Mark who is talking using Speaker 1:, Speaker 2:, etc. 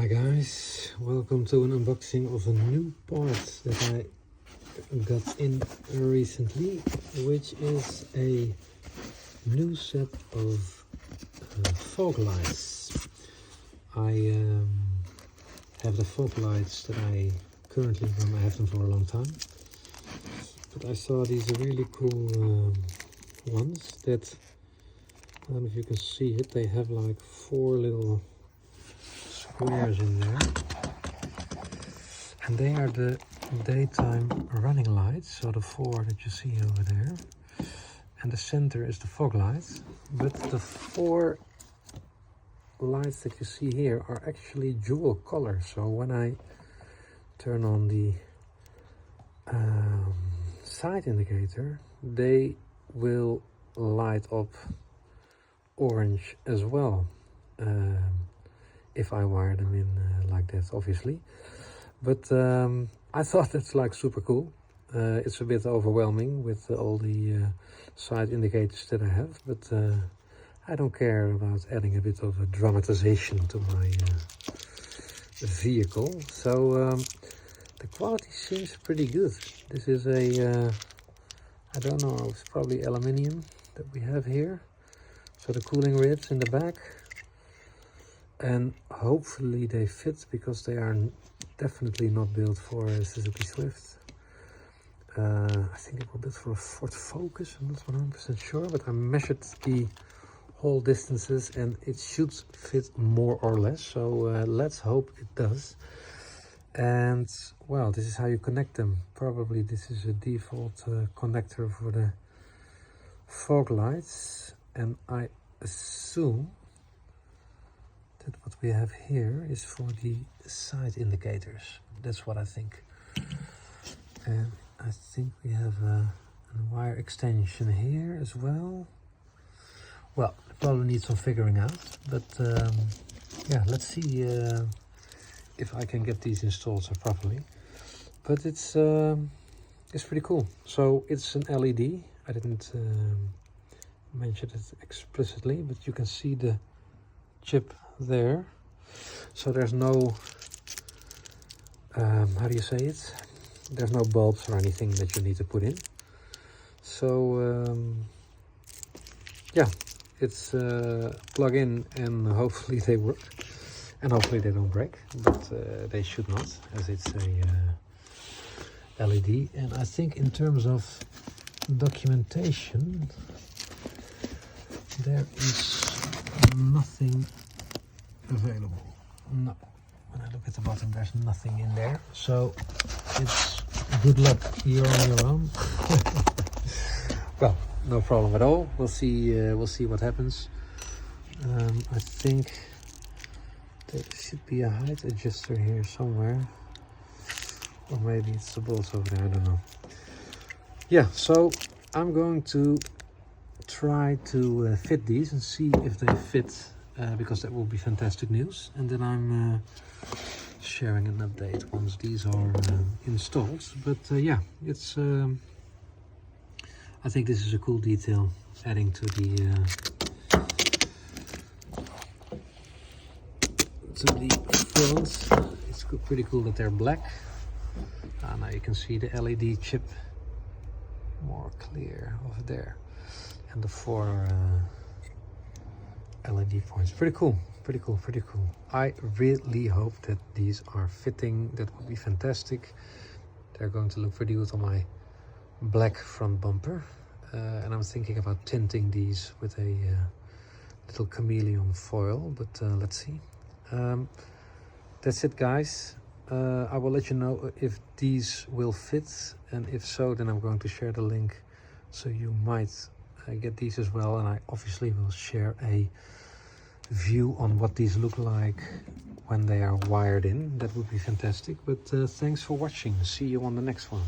Speaker 1: Hi guys, welcome to an unboxing of a new part that I got in recently, which is a new set of fog lights. I have the fog lights that I currently run. I have them for a long time, but I saw these really cool ones that, I don't know if you can see it, they have like 4 little squares in there, and they are the daytime running lights, so the 4 that you see over there, and the center is the fog lights. But the 4 lights that you see here are actually dual color, so when I turn on the side indicator, they will light up orange as well, if I wire them in like that, obviously. But I thought that's like super cool. It's a bit overwhelming with all the side indicators that I have, but I don't care about adding a bit of a dramatization to my vehicle. So the quality seems pretty good. This is a I don't know, it's probably aluminium that we have here. So the cooling ribs in the back, and hopefully they fit, because they are definitely not built for a Suzuki Swift. I think it was built for a Ford Focus, I'm not 100% sure, but I measured the whole distances and it should fit more or less, so let's hope it does. And well, this is how you connect them. Probably this is a default connector for the fog lights, and I assume that what we have here is for the side indicators. That's what I think. And I think we have a wire extension here as well. Well, probably need some figuring out, but yeah, let's see if I can get these installed so properly. But it's pretty cool. So it's an LED. I didn't mention it explicitly, but you can see the chip there. So there's no how do you say it, there's no bulbs or anything that you need to put in. So yeah, it's plug in and hopefully they work, and hopefully they don't break, but they should not, as it's a LED. And I think in terms of documentation, there is nothing available. No, when I look at the bottom, there's nothing in there, so it's good luck, you're on your own. Well, no problem at all. We'll see what happens. I think there should be a height adjuster here somewhere, or maybe it's the bolts over there, I don't know. Yeah, so I'm going to try to fit these and see if they fit, because that will be fantastic news. And then I'm sharing an update once these are installed. But yeah, it's I think this is a cool detail, adding to the front. It's pretty cool that they're black. Now you can see the LED chip more clear over there, and the 4 LED points. Pretty cool, pretty cool, pretty cool. I really hope that these are fitting. That would be fantastic. They're going to look pretty good on my black front bumper, and I'm thinking about tinting these with a little chameleon foil, but let's see. That's it, guys. I will let you know if these will fit, and if so, then I'm going to share the link, so you might get these as well. And I obviously will share a view on what these look like when they are wired in. That would be fantastic. But thanks for watching. See you on the next one.